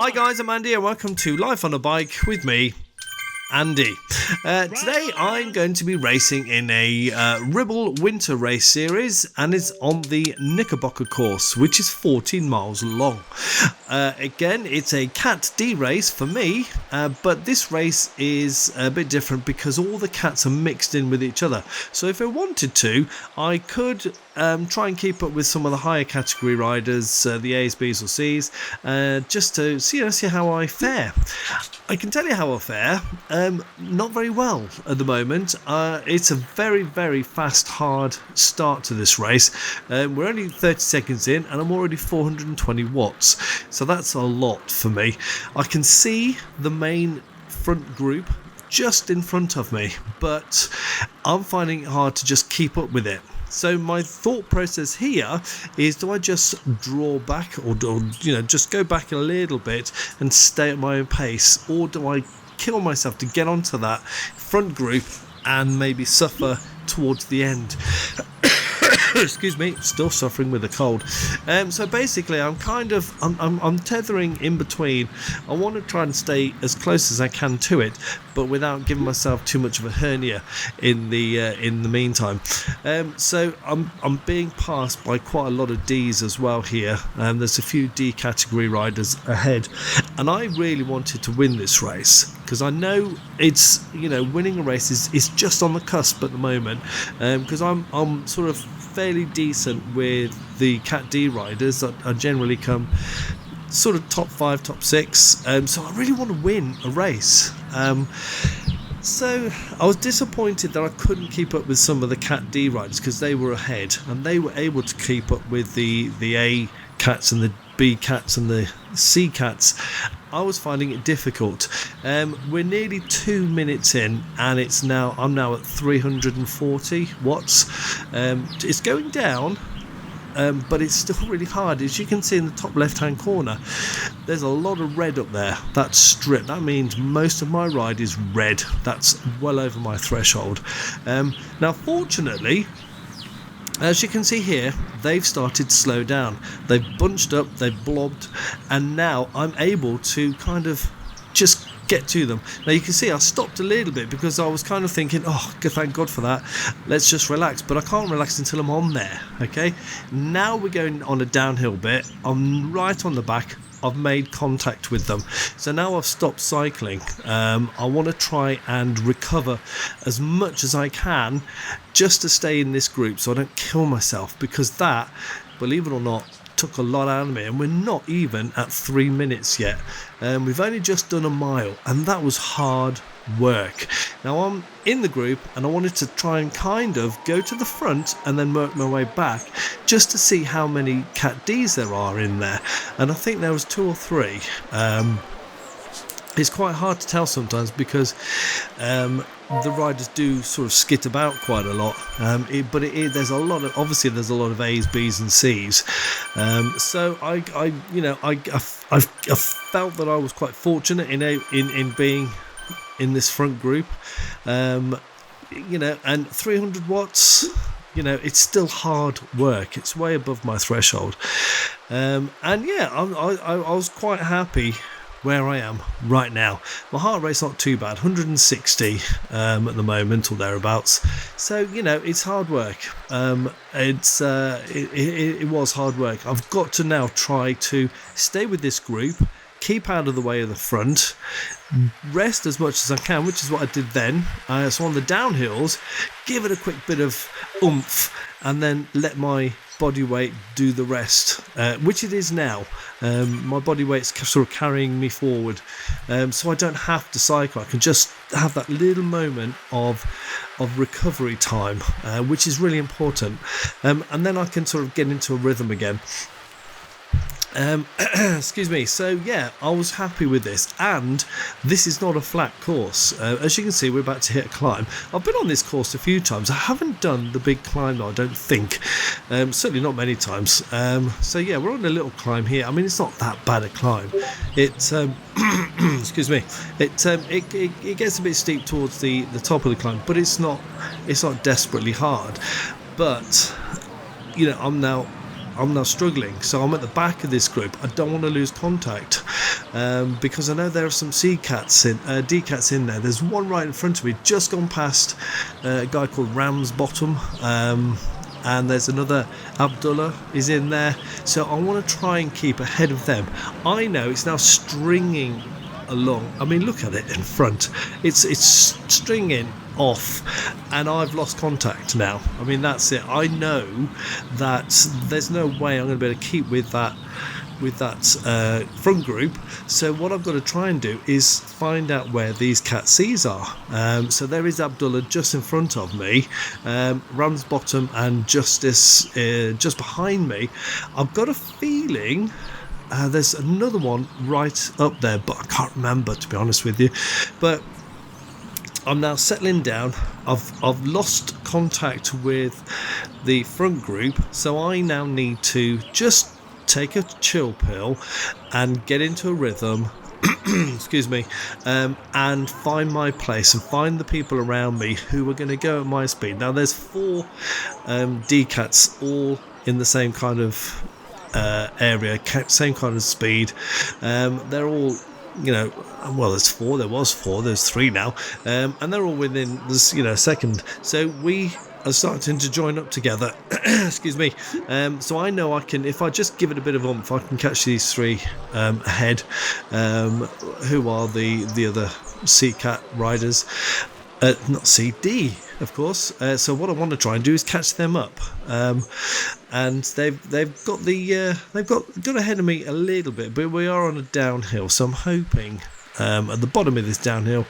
Hi guys, I'm Andy and welcome to Life on a Bike with me, Andy. Today I'm going to be racing in a Ribble winter race series, and it's on the Knickerblocker course, which is 14 miles long. Again, it's a Cat D race for me, but this race is a bit different because all the cats are mixed in with each other. So if I wanted to, I could try and keep up with some of the higher category riders, the A's, B's or C's, just to see how I fare. I can tell you how I fare. Not very well at the moment. It's a very, very fast, hard start to this race. We're only 30 seconds in and I'm already 420 watts. So that's a lot for me. I can see the main front group just in front of me, but I'm finding it hard to just keep up with it. So my thought process here is, do I just draw back or just go back a little bit and stay at my own pace, or do I kill myself to get onto that front group and maybe suffer towards the end? Excuse me, still suffering with a cold. So basically I'm tethering in between. I want to try and stay as close as I can to it, but without giving myself too much of a hernia in the meantime. So I'm being passed by quite a lot of D's as well here. There's a few D category riders ahead, and I really wanted to win this race because I know it's winning a race is just on the cusp at the moment, because I'm sort of fairly decent with the Cat D riders. I generally come sort of top 5, top 6, so I really want to win a race. So I was disappointed that I couldn't keep up with some of the Cat D riders because they were ahead and they were able to keep up with the A cats and the B cats and the C cats. I was finding it difficult. We're nearly 2 minutes in and I'm now at 340 watts. It's going down, but it's still really hard. As you can see in the top left hand corner, there's a lot of red up there. That's strip. That means most of my ride is red. That's well over my threshold. Now fortunately, as you can see here, they've started to slow down. They've bunched up, they've blobbed, and now I'm able to kind of just get to them. Now you can see I stopped a little bit because I was kind of thinking, oh, thank God for that. Let's just relax. But I can't relax until I'm on there, okay? Now we're going on a downhill bit. I'm right on the back. I've made contact with them. So now I've stopped cycling. I want to try and recover as much as I can just to stay in this group so I don't kill myself, because that, believe it or not, took a lot out of me, and we're not even at 3 minutes yet. We've only just done a mile, and that was hard work. Now I'm in the group and I wanted to try and kind of go to the front and then work my way back just to see how many Cat Ds there are in there, and I think there was 2 or 3. It's quite hard to tell sometimes because the riders do sort of skit about quite a lot, there's a lot of A's, B's and C's. So I felt that I was quite fortunate in being in this front group, and 300 watts, it's still hard work. It's way above my threshold, I was quite happy where I am right now. My heart rate's not too bad, 160 at the moment or thereabouts. So it's hard work. It was hard work. I've got to now try to stay with this group, keep out of the way of the front, rest as much as I can, which is what I did then. So on the downhills, give it a quick bit of oomph and then let my body weight do the rest, which it is now. My body weight's sort of carrying me forward, so I don't have to cycle. I can just have that little moment of recovery time, which is really important, and then I can sort of get into a rhythm again. Excuse me. So yeah, I was happy with this, and this is not a flat course. As you can see, we're about to hit a climb. I've been on this course a few times. I haven't done the big climb though, I don't think. Certainly not many times. So yeah, we're on a little climb here. I mean, it's not that bad a climb. It's excuse me. It gets a bit steep towards the top of the climb, but it's not desperately hard. But I'm now struggling, so I'm at the back of this group. I don't want to lose contact. because I know there are some D cats in there. There's one right in front of me, just gone past a guy called Ramsbottom, and there's another Abdullah is in there, so I want to try and keep ahead of them. I know it's now stringing along. I mean, look at it in front. It's stringing off, and I've lost contact now. I mean, that's it. I know that there's no way I'm going to be able to keep with that front group. So what I've got to try and do is find out where these cat C's are. So there is Abdullah just in front of me, Ramsbottom and Justice just behind me. I've got a feeling there's another one right up there, but I can't remember, to be honest with you. But I'm now settling down. I've lost contact with the front group, so I now need to just take a chill pill and get into a rhythm excuse me, and find my place and find the people around me who are going to go at my speed. Now there's 4 D-cats all in the same kind of area, same kind of speed. They're all, well, there's 4, there was 4, there's 3 now, and they're all within this, a second. So we are starting to join up together. Excuse me. So I know I can, if I just give it a bit of oomph, I can catch these 3 ahead, who are the other C-cat riders. Not CD, of course. So what I want to try and do is catch them up, and they've got got ahead of me a little bit, but we are on a downhill. So I'm hoping at the bottom of this downhill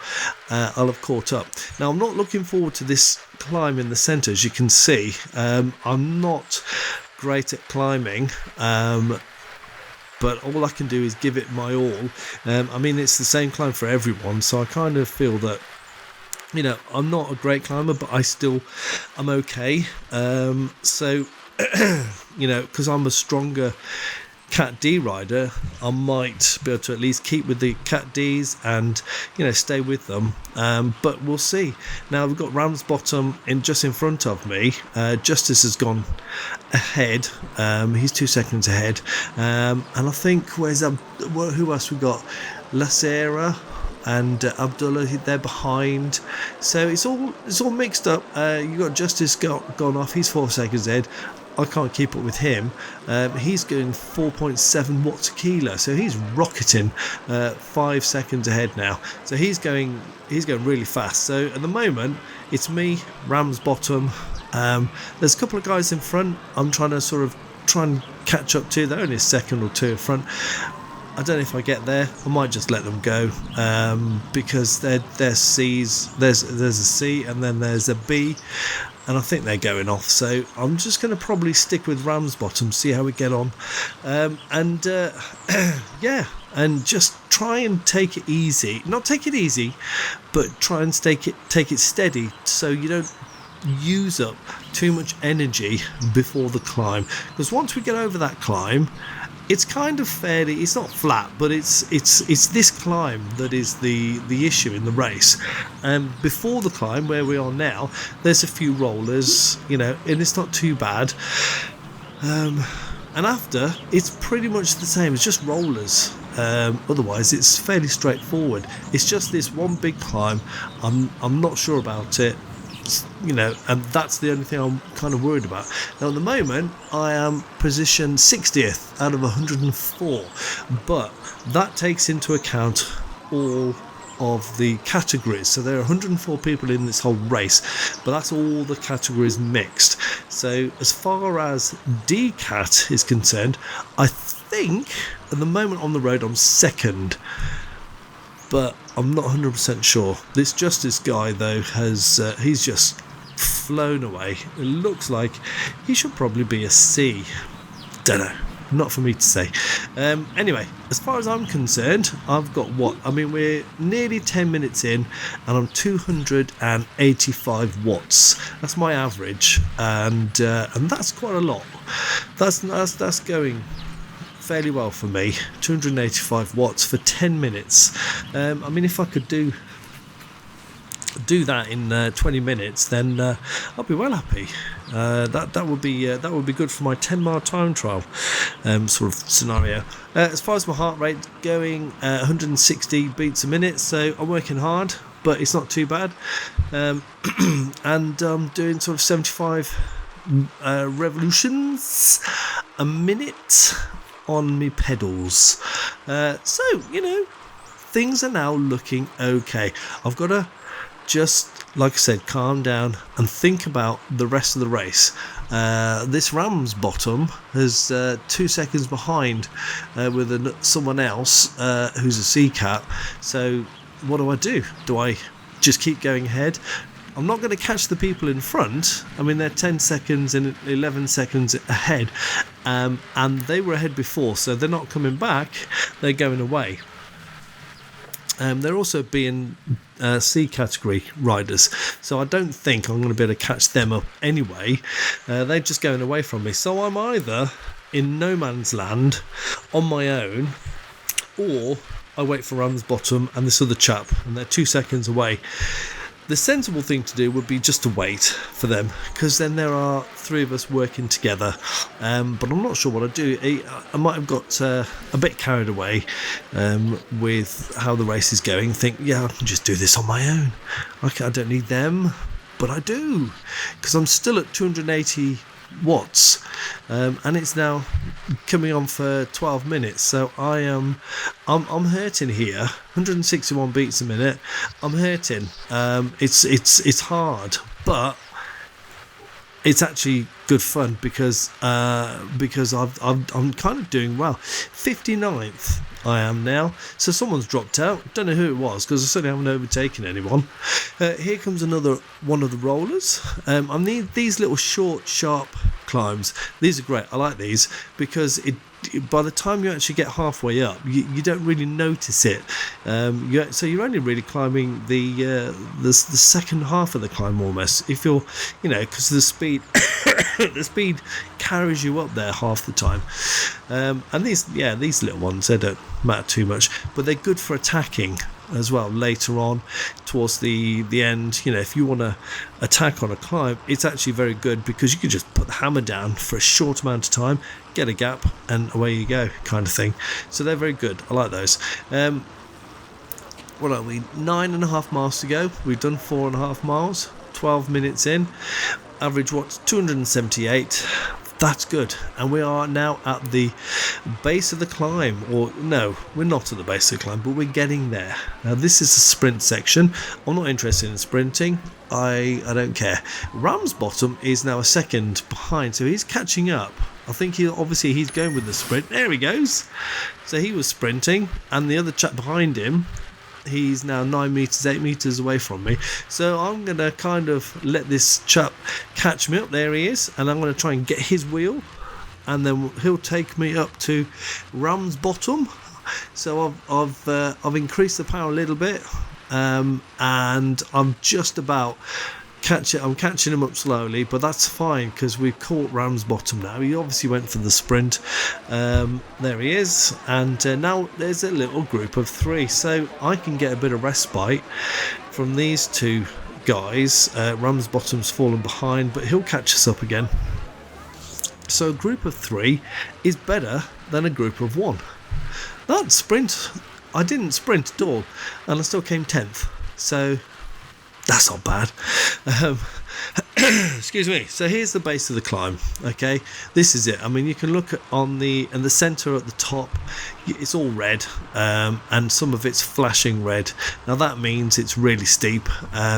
I'll have caught up. Now I'm not looking forward to this climb in the centre, as you can see. I'm not great at climbing. But all I can do is give it my all. I mean, it's the same climb for everyone, so I kind of feel that, I'm not a great climber, but I'm okay. So, because I'm a stronger Cat D rider, I might be able to at least keep with the Cat Ds and, stay with them. But we'll see. Now we've got Ramsbottom just in front of me. Justice has gone ahead. He's 2 seconds ahead. And I think, who else we got? Lacera and Abdullah, they're behind. So it's all mixed up. You got Justice gone off. He's 4 seconds ahead. I can't keep up with him. He's going 4.7 watts a kilo, so he's rocketing 5 seconds ahead now. So he's going really fast. So at the moment, it's me, Ramsbottom. There's a couple of guys in front. I'm trying and catch up to. They're only a second or 2 in front. I don't know if I get there. I might just let them go, because they're C's. There's a C and then there's a B, and I think they're going off. So I'm just going to probably stick with Ramsbottom, see how we get on, and just try and take it easy. Not take it easy, but try and take it steady, so you don't use up too much energy before the climb. Because once we get over that climb, it's kind of it's not flat, but it's this climb that is the issue in the race. Before the climb, where we are now, there's a few rollers, and it's not too bad. And after, it's pretty much the same. It's just rollers. Otherwise, it's fairly straightforward. It's just this one big climb. I'm not sure about it. And that's the only thing I'm kind of worried about. Now at the moment I am position 60th out of 104, but that takes into account all of the categories. So there are 104 people in this whole race, but that's all the categories mixed. So as far as D-Cat is concerned, I think at the moment on the road I'm second, but I'm not 100% sure. This Justice guy, though, he's just flown away. It looks like he should probably be a C. Don't know. Not for me to say. Anyway, as far as I'm concerned, I've got we're nearly 10 minutes in, and I'm 285 watts. That's my average, and that's quite a lot. That's going fairly well for me. 285 watts for 10 minutes. If I could do do that in 20 minutes, then I'll be well happy. That would be good for my 10-mile time trial sort of scenario. As far as my heart rate going, 160 beats a minute, so I'm working hard, but it's not too bad. And I'm doing sort of 75 revolutions a minute on me pedals. So, things are now looking okay. I've got to just, like I said, calm down and think about the rest of the race. This Rams bottom is 2 seconds behind with someone else who's a C-Cat. So what do? Do I just keep going ahead? I'm not going to catch the people in front. I mean, they're 10 seconds and 11 seconds ahead, and they were ahead before, so they're not coming back. They're going away. They're also being C category riders, so I don't think I'm going to be able to catch them up anyway. They're just going away from me, so I'm either in no man's land on my own, or I wait for Rams bottom and this other chap, and they're 2 seconds away. The sensible thing to do would be just to wait for them, because then there are 3 of us working together. But I'm not sure what I'd do. I might have got a bit carried away with how the race is going. Think, I can just do this on my own. I don't need them, but I do, because I'm still at 280 watts, and it's now coming on for 12 minutes, so I'm hurting here. 161 beats a minute. I'm hurting. It's hard, but it's actually good fun because I'm kind of doing well. 59th I am now, so someone's dropped out. Don't know who it was, because I certainly haven't overtaken anyone. Here comes another one of the rollers. I need these little short, sharp climbs. These are great. I like these because by the time you actually get halfway up, you don't really notice it. So you're only really climbing the second half of the climb almost. If you're, because the speed the speed carries you up there half the time. And these little ones, they don't matter too much, but they're good for attacking as well later on towards the end. If you want to attack on a climb, it's actually very good, because you can just put the hammer down for a short amount of time, get a gap, and away you go, kind of thing. So they're very good. I like those. What are we, 9.5 miles to go? We've done 4.5 miles, 12 minutes in. Average watts 278. That's good. And we are now at the base of the climb. Or no, we're not at the base of the climb, but we're getting there. Now this is the sprint section. I'm not interested in sprinting. I don't care. Rams bottom is now a second behind, so he's catching up. I think he's going with the sprint. There he goes. So he was sprinting, and the other chap behind him, he's now 9 meters, 8 meters away from me. So I'm going to kind of let this chap catch me up. There he is. And I'm going to try and get his wheel, and then he'll take me up to Rams bottom. So I've increased the power a little bit, and I'm just about I'm catching him up slowly, but that's fine because we've caught Rams bottom now. He obviously went for the sprint. There he is, and now there's a little group of 3, so I can get a bit of respite from these 2 guys. Rams bottom's fallen behind, but he'll catch us up again. So a group of 3 is better than a group of 1. That sprint, I didn't sprint at all, and I still came 10th. So that's not bad. Excuse me. So here's the base of the climb. Okay, this is it. I mean, you can look at in the center at the top. It's all red, and some of it's flashing red. Now that means it's really steep.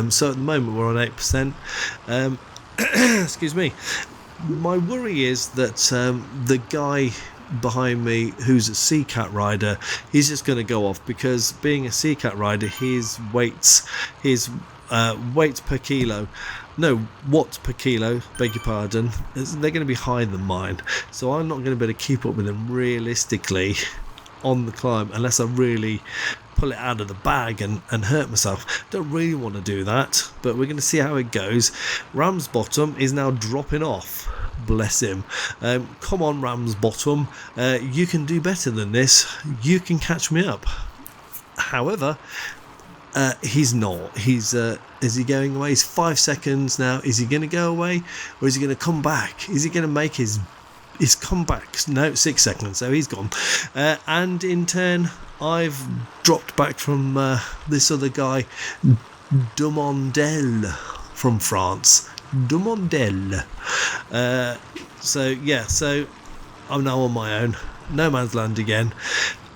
So at the moment we're on 8%. Excuse me. My worry is that the guy behind me who's a C-Cat rider, he's just going to go off, because being a C-Cat rider, his weights per kilo, no, watts per kilo, beg your pardon, they're going to be higher than mine. So I'm not going to be able to keep up with them realistically on the climb unless I really pull it out of the bag and hurt myself. Don't really want to do that, but we're going to see how it goes. Rams bottom is now dropping off. Bless him. Come on, Rams bottom. You can do better than this. You can catch me up. However, He's not. Is he going away? He's 5 seconds now. Is he going to go away, or is he going to come back? Is he going to make his comeback? No, 6 seconds. So he's gone. And in turn, I've dropped back from this other guy, Dumondel from France. Dumondel. So I'm now on my own. No man's land again.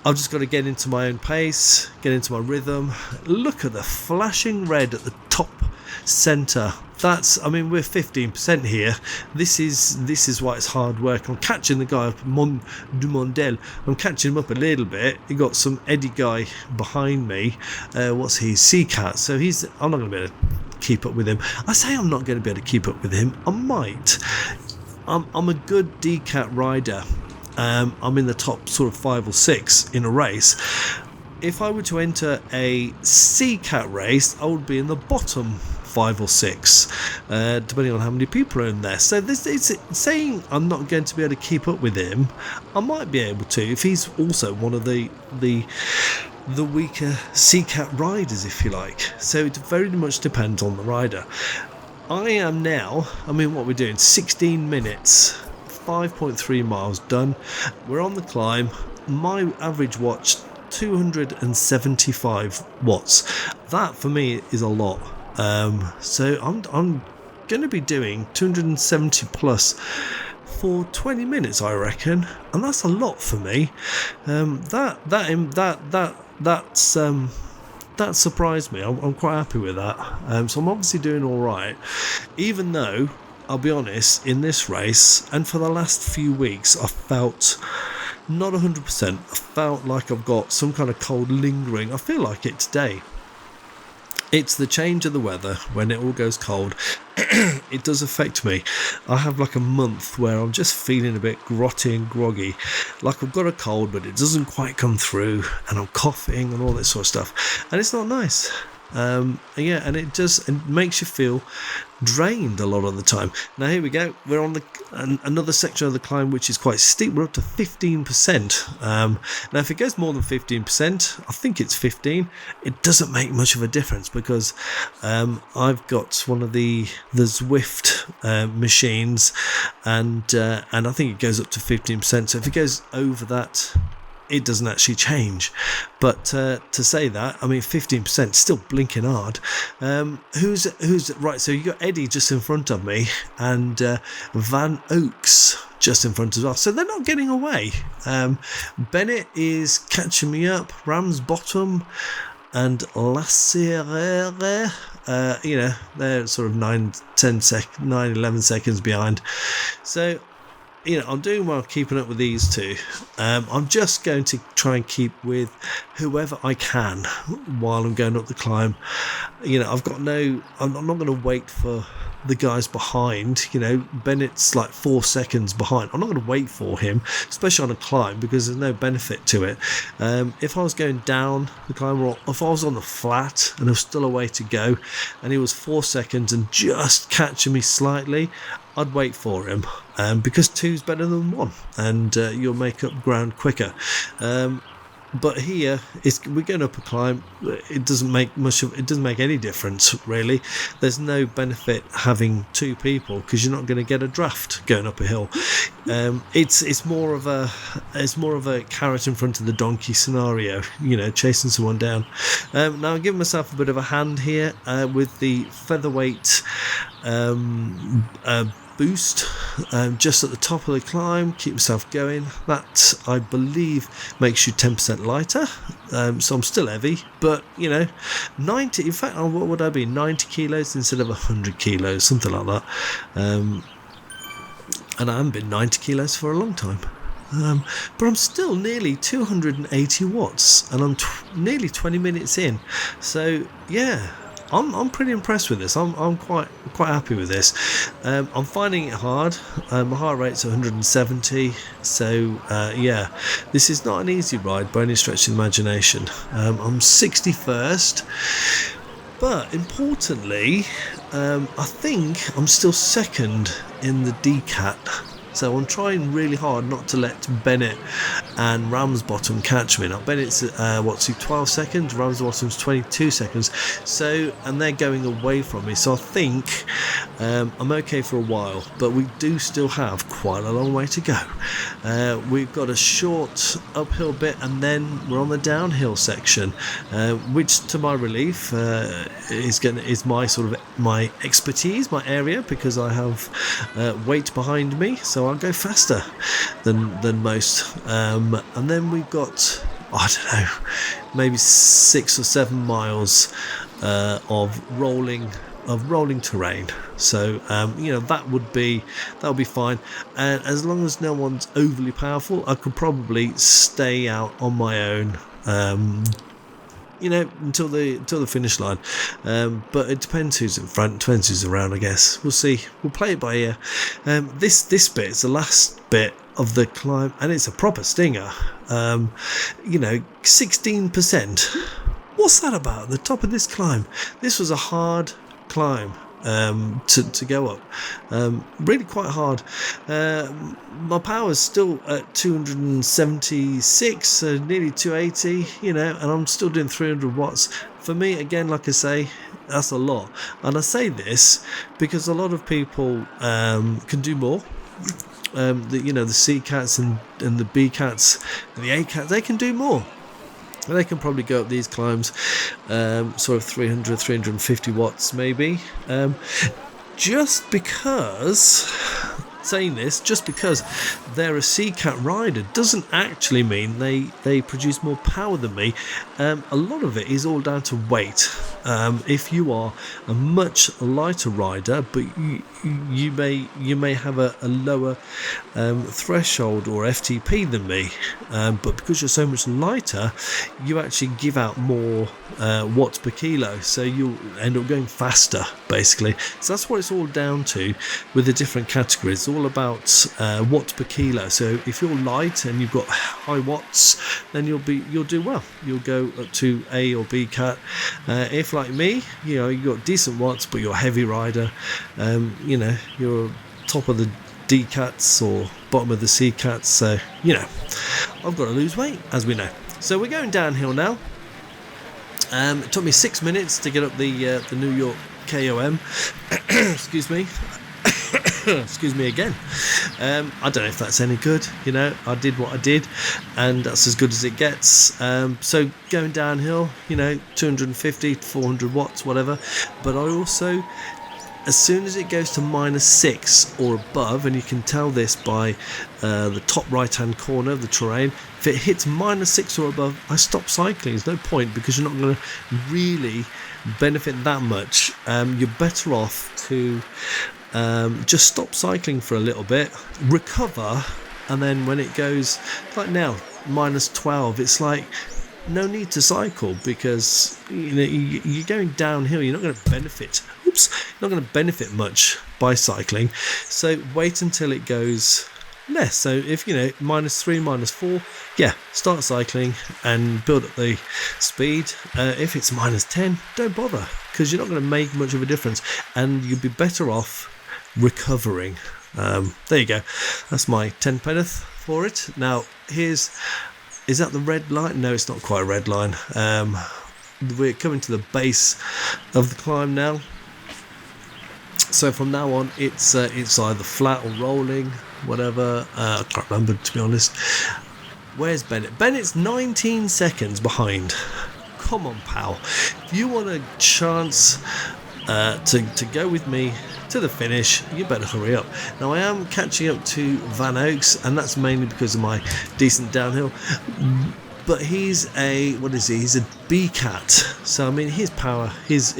I've just got to get into my own pace, get into my rhythm. Look at the flashing red at the top centre. We're 15% here. This is why it's hard work. I'm catching the guy up, Dumondel. I'm catching him up a little bit. You got some Eddie guy behind me. What's he? Seacat. So I'm not going to be able to keep up with him. I say I'm not going to be able to keep up with him. I might. I'm a good D-Cat rider. I'm in the top sort of 5 or 6 in a race. If I were to enter a C-Cat race, I would be in the bottom 5 or 6, depending on how many people are in there. So this is saying I'm not going to be able to keep up with him. I might be able to if he's also one of the weaker C-Cat riders, if you like. So it very much depends on the rider. I am now, what we're doing, 16 minutes. 5.3 miles done. We're on the climb. My average watch 275 watts. That for me is a lot. So I'm going to be doing 270 plus for 20 minutes, I reckon, and that's a lot for me. That surprised me. I'm quite happy with that. So I'm obviously doing all right, even though I'll be honest, in this race and for the last few weeks, I felt not 100%. I felt like I've got some kind of cold lingering. I feel like it today. It's the change of the weather when it all goes cold. It does affect me. I have like a month where I'm just feeling a bit grotty and groggy, like I've got a cold, but it doesn't quite come through, and I'm coughing and all that sort of stuff, and it's not nice. And it makes you feel drained a lot of the time. Now here we go, we're on another section of the climb which is quite steep. We're up to 15%. Now if it goes more than 15%, I think it's 15, it doesn't make much of a difference because I've got one of the Zwift machines, and I think it goes up to 15%. So if it goes over that, it doesn't actually change. But to say that, 15% still blinking hard. Who's right? So you got Eddie just in front of me, and Van Oaks just in front as well. So they're not getting away. Bennett is catching me up. Ramsbottom and Lacerre, they're sort of 11 seconds behind. So I'm doing well keeping up with these two. I'm just going to try and keep with whoever I can while I'm going up the climb. I'm not going to wait for the guys behind. Bennett's like 4 seconds behind. I'm not going to wait for him, especially on a climb, because there's no benefit to it. If I was going down the climb, or if I was on the flat and there was still a way to go, and he was 4 seconds and just catching me slightly, I'd wait for him, because 2's better than 1, and you'll make up ground quicker. But here, we're going up a climb. It doesn't make any difference really. There's no benefit having 2 people because you're not going to get a draft going up a hill. It's more of a carrot in front of the donkey scenario. Chasing someone down. Now I'm giving myself a bit of a hand here with the featherweight boost just at the top of the climb. Keep yourself going. That, I believe, makes you 10% lighter. So I'm still heavy, but 90, in fact, what would I be, 90 kilos instead of 100 kilos, something like that. And I haven't been 90 kilos for a long time. But I'm still nearly 280 watts, and I'm nearly 20 minutes in. So yeah, I'm pretty impressed with this. I'm quite happy with this. I'm finding it hard. My heart rate's 170. So yeah, this is not an easy ride by any stretch of the imagination. I'm 61st, but importantly, I think I'm still second in the DCAT. So I'm trying really hard not to let Bennett and Ramsbottom catch me. Now Bennett's 12 seconds, Ramsbottom's 22 seconds. So, and they're going away from me. So I think I'm okay for a while, but we do still have quite a long way to go. We've got a short uphill bit, and then we're on the downhill section, which, to my relief, is my expertise, my area, because I have weight behind me, so I'll go faster than most. And then we've got, I don't know, maybe 6 or 7 miles of rolling terrain. So that'll be fine, and as long as no one's overly powerful, I could probably stay out on my own until the finish line, but it depends who's in front, depends who's around, I guess. We'll see, we'll play it by ear. This bit is the last bit of the climb, and it's a proper stinger. 16%. What's that about at the top of this climb? This was a hard climb to go up, really quite hard. My power's still at 276, so nearly 280, and I'm still doing 300 watts. For me, again, like I say, that's a lot, and I say this because a lot of people can do more. The C cats and the B cats and the A cats, they can do more. They can probably go up these climbs sort of 300, 350 watts maybe. Just because they're a C-Cat rider doesn't actually mean they produce more power than me. A lot of it is all down to weight. If you are a much lighter rider, but you may have a lower threshold or FTP than me, but because you're so much lighter, you actually give out more watts per kilo, so you'll end up going faster, basically. So that's what it's all down to with the different categories. It's all about watts per kilo. So if you're light and you've got high watts, then you'll do well. You'll go up to A or B cat. If like me, you've got decent watts, but you're a heavy rider, you're top of the D cats or bottom of the C cats, so I've got to lose weight, as we know. So we're going downhill now. It took me 6 minutes to get up the New York KOM. Excuse me. Excuse me again. I don't know if that's any good. I did what I did, and that's as good as it gets. So going downhill, 250 to 400 watts, whatever. But I also, as soon as it goes to -6 or above, and you can tell this by the top right hand corner of the terrain, if it hits -6 or above, I stop cycling. There's no point, because you're not going to really benefit that much. You're better off to just stop cycling for a little bit, recover, and then when it goes, like now, -12, it's like no need to cycle, because you're going downhill. You're not going to benefit. You're not going to benefit much by cycling. So wait until it goes less. So if -3, -4, start cycling and build up the speed. If it's -10, don't bother, because you're not going to make much of a difference, and you'll be better off recovering. There you go. That's my 10 penneth for it. Now is that the red line? No, it's not quite a red line. We're coming to the base of the climb now. So from now on, it's either flat or rolling, whatever. I can't remember, to be honest. Where's Bennett? Bennett's 19 seconds behind. Come on, pal. If you want a chance to go with me to the finish, you better hurry up. Now I am catching up to Van Oaks, and that's mainly because of my decent downhill. But he's he's a B cat. So I mean, his power, his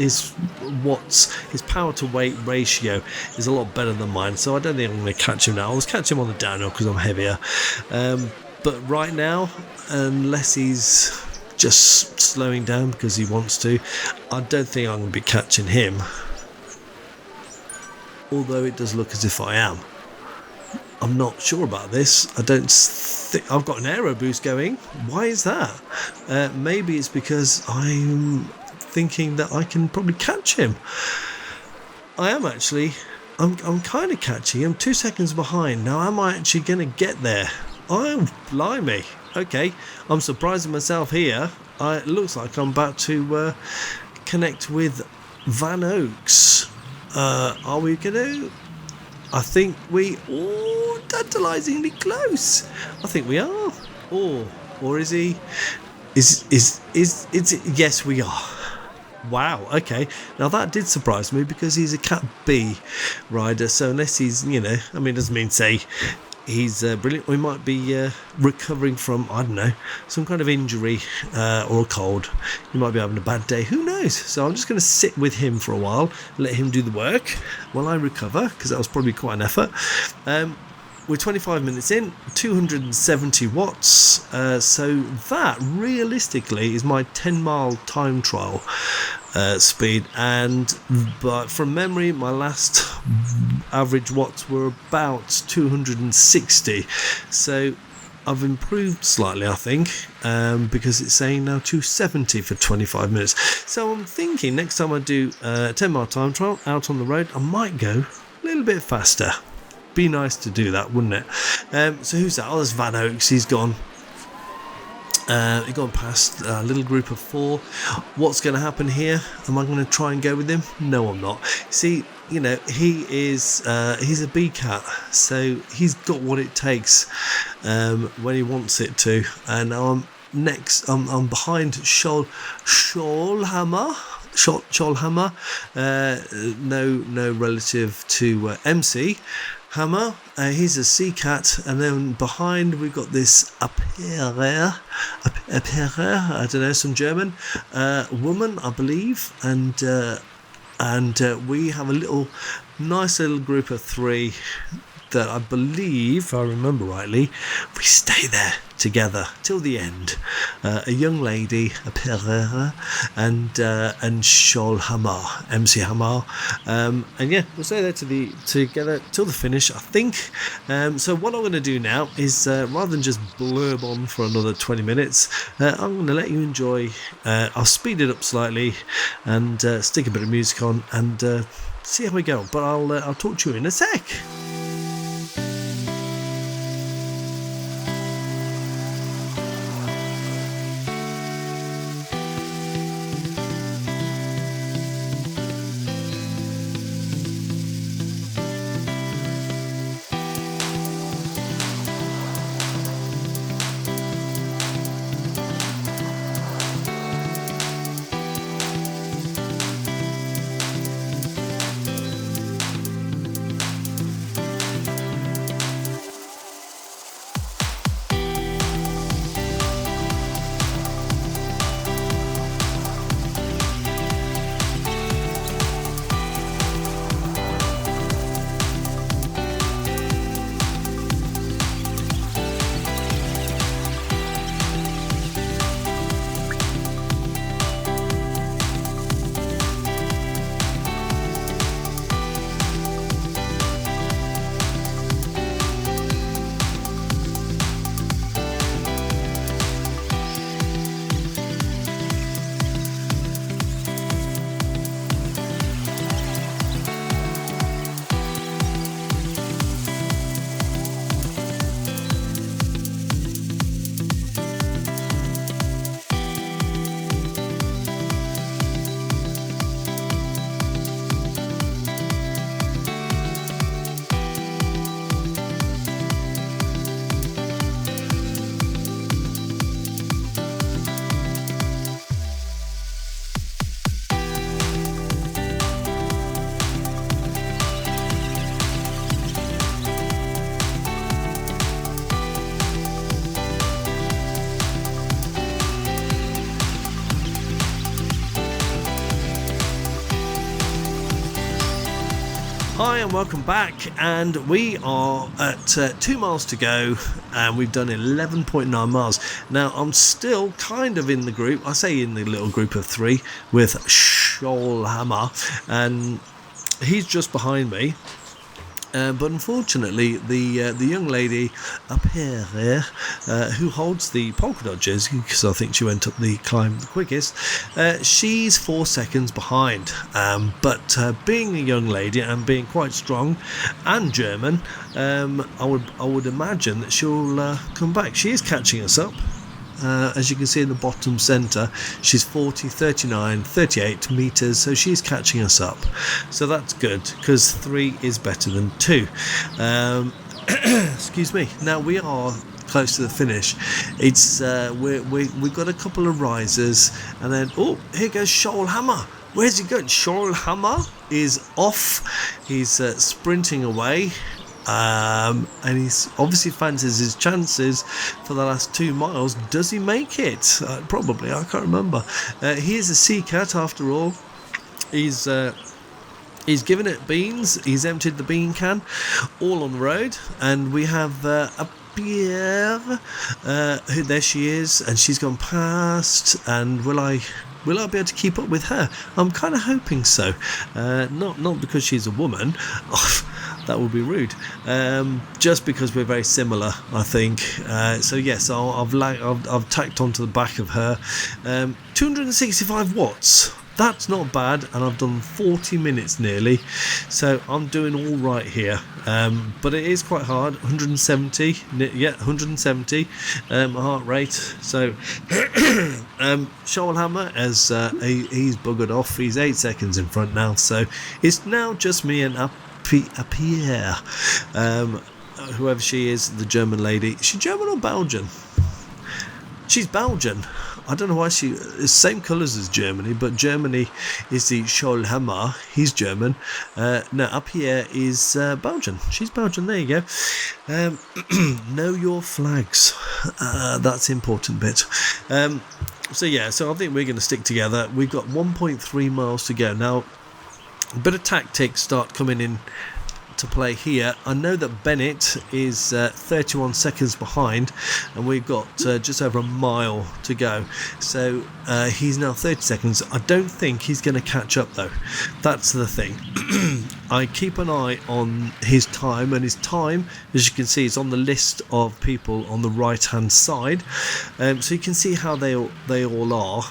watts, his power to weight ratio is a lot better than mine. So I don't think I'm going to catch him now. I'll catch him on the downhill because I'm heavier. But right now, unless he's just slowing down because he wants to, I don't think I'm going to be catching him. Although it does look as if I am. I'm not sure about this. I don't think I've got an aero boost going. Why is that? Maybe it's because I'm thinking that I can probably catch him. I am actually. I'm kind of catching him. 2 seconds behind. Now, am I actually going to get there? Oh, blimey. okay, I'm surprising myself here. It looks like I'm about to connect with Van Oaks. Are we going to? I think tantalisingly close. I think we are. Or is he? Is it? Yes, we are. Wow, okay. Now that did surprise me because he's a Cat B rider, so unless he's, doesn't mean say he's brilliant. We might be recovering from, I don't know, some kind of injury or a cold. He might be having a bad day. Who knows? So I'm just going to sit with him for a while, let him do the work while I recover, because that was probably quite an effort. We're 25 minutes in, 270 watts. So that realistically is my 10-mile time trial speed. But from memory, my last average watts were about 260. So I've improved slightly, I think, because it's saying now 270 for 25 minutes. So I'm thinking next time I do a 10-mile time trial out on the road, I might go a little bit faster. Be nice to do that, wouldn't it? So who's that? Oh, there's Van Oaks. He's gone. He's gone past a little group of 4. What's going to happen here? Am I going to try and go with him? No, I'm not. See, he's a B cat, so he's got what it takes when he wants it to. And I'm behind Scholhammer. No relative to MC Hammer. He's a sea cat, and then behind we've got this Apera, I don't know, some German woman, I believe, and we have a nice little group of 3 that I believe, if I remember rightly, we stay there together till the end. A young lady, a Pereira, and Scholhammer, MC Hammer, and yeah, we'll stay there together till the finish, I think. So what I'm going to do now is, rather than just blurb on for another 20 minutes, I'm going to let you enjoy. I'll speed it up slightly and stick a bit of music on and see how we go. But I'll talk to you in a sec. Hi and welcome back, and we are at 2 miles to go, and we've done 11.9 miles. Now I'm still kind of in the group, I say in the little group of 3 with Scholhammer, and he's just behind me. But unfortunately, the young lady up here, who holds the polka dot jersey, because I think she went up the climb the quickest, she's 4 seconds behind. But being a young lady and being quite strong and German, I would imagine that she'll come back. She is catching us up. As you can see in the bottom centre, she's 40, 39, 38 metres, so she's catching us up. So that's good, because 3 is better than 2. Excuse me. Now we are close to the finish. It's we've got a couple of risers, and then here goes Scholhammer. Where's he going? Scholhammer is off. He's sprinting away. And he's obviously fancies his chances for the last 2 miles. Does he make it? Probably, I can't remember. He is a sea cat after all. He's given it beans. He's emptied the bean can all on the road, and we have a Pierre. There she is, and she's gone past. And will I be able to keep up with her? I'm kind of hoping so. Not because she's a woman. That would be rude. Just because we're very similar, I think. So yes, I've tacked onto the back of her. 265 watts. That's not bad, and I've done 40 minutes nearly, so I'm doing all right here. But it is quite hard. 170 heart rate. So Scholhammer, as he's buggered off. He's 8 seconds in front now, so it's now just me and Pierre, whoever she is, the German lady. Is she German or Belgian? She's Belgian. I don't know why it's the same colours as Germany, but Germany is the Scholhammer. He's German. No, Pierre is Belgian. She's Belgian. There you go. Know your flags. That's the important bit. So I think we're going to stick together. We've got 1.3 miles to go now. A bit of tactics start coming in to play here. I know that Bennett is 31 seconds behind, and we've got just over a mile to go, so he's now 30 seconds. I don't think he's going to catch up though. That's the thing. I keep an eye on his time, and his time, as you can see, is on the list of people on the right hand side, so you can see how they all are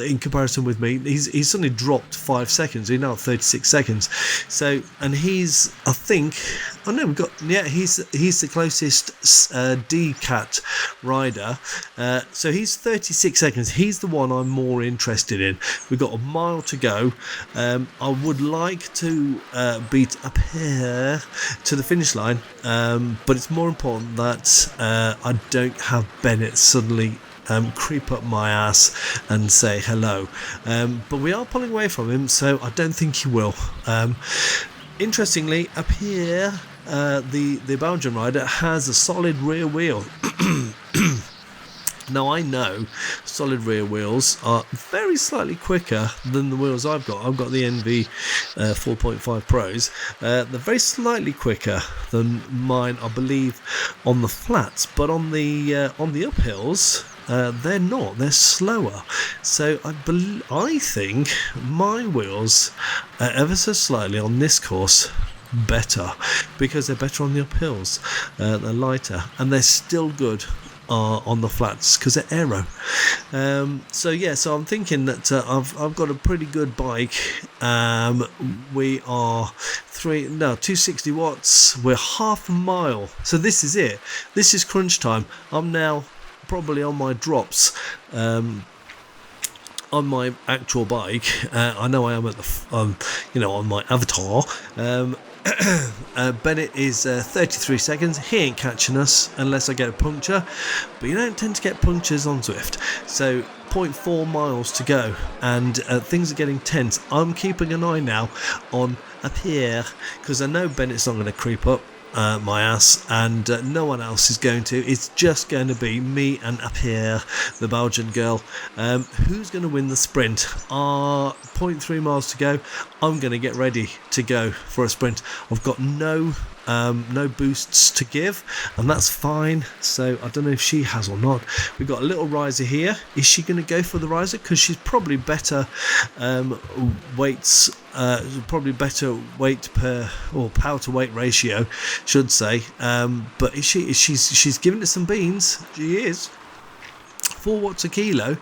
in comparison with me. He's suddenly dropped 5 seconds. He's now at 36 seconds. So, and he's, I think, he's the closest D-Cat rider. So he's 36 seconds. He's the one I'm more interested in. We've got a mile to go. I would like to beat up here to the finish line, but it's more important that I don't have Bennett suddenly creep up my ass and say hello. But we are pulling away from him, so I don't think he will. Interestingly, up here, the Belgian rider has a solid rear wheel. Now I know solid rear wheels are very slightly quicker than the wheels I've got. I've got the NV 4.5 Pros. They're very slightly quicker than mine, I believe, on the flats, but on the uphills, they're not. They're slower. So I think my wheels are ever so slightly on this course better, because they're better on the uphills. They're lighter, and they're still good on the flats because they're aero. So I'm thinking that I've got a pretty good bike. We are 260 watts. We're half a mile. So this is it. This is crunch time. I'm now probably on my drops. On my actual bike. I know I am at the on my avatar. Bennett is 33 seconds. He ain't catching us unless I get a puncture, but you don't tend to get punctures on Zwift. So 0.4 miles to go, and things are getting tense. I'm keeping an eye now on Pierre, because I know Bennett's not going to creep up my ass, and no one else is going to. It's just going to be me and Pierre, the Belgian girl. Who's going to win the sprint? 0.3 miles to go. I'm going to get ready to go for a sprint. I've got no no boosts to give, and that's fine. So I don't know if she has or not. We've got a little riser here. Is she going to go for the riser? Because she's probably better weights, probably better weight per or power to weight ratio, should say. But she's giving it some beans. She is. 4 watts a kilo.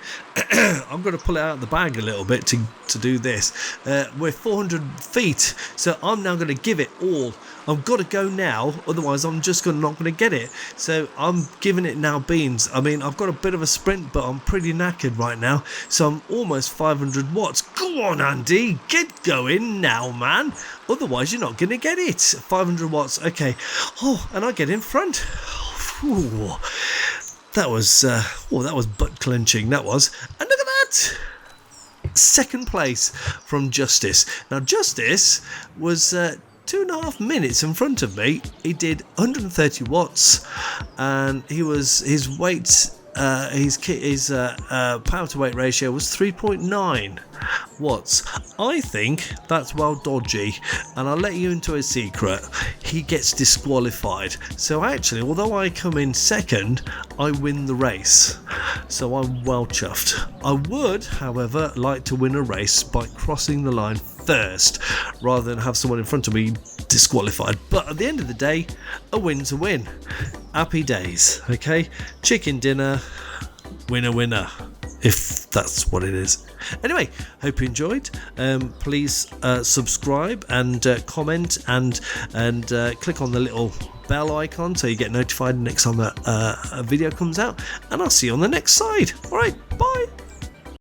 I'm going to pull it out of the bag a little bit to do this. We're 400 feet, so I'm now going to give it all. I've got to go now, otherwise I'm just not going to get it. So I'm giving it now beans. I mean, I've got a bit of a sprint, but I'm pretty knackered right now, so I'm almost 500 watts. Go on, Andy, get going now, man. Otherwise you're not going to get it. 500 watts, okay. Oh, and I get in front. Ooh. That was butt clenching. That was, and look at that, second place from Justice. Now Justice was 2.5 minutes in front of me. He did 130 watts, and his weight, his power to weight ratio was 3.9 watts. I think that's well dodgy, and I'll let you into a secret. He gets disqualified. So actually, although I come in second, I win the race. So I'm well chuffed. I would, however, like to win a race by crossing the line first, rather than have someone in front of me disqualified. But at the end of the day, a win's a win. Happy days, okay? Chicken dinner, winner, if that's what it is. Anyway, hope you enjoyed. Please subscribe and comment and click on the little bell icon so you get notified next time a video comes out, and I'll see you on the next side. All right,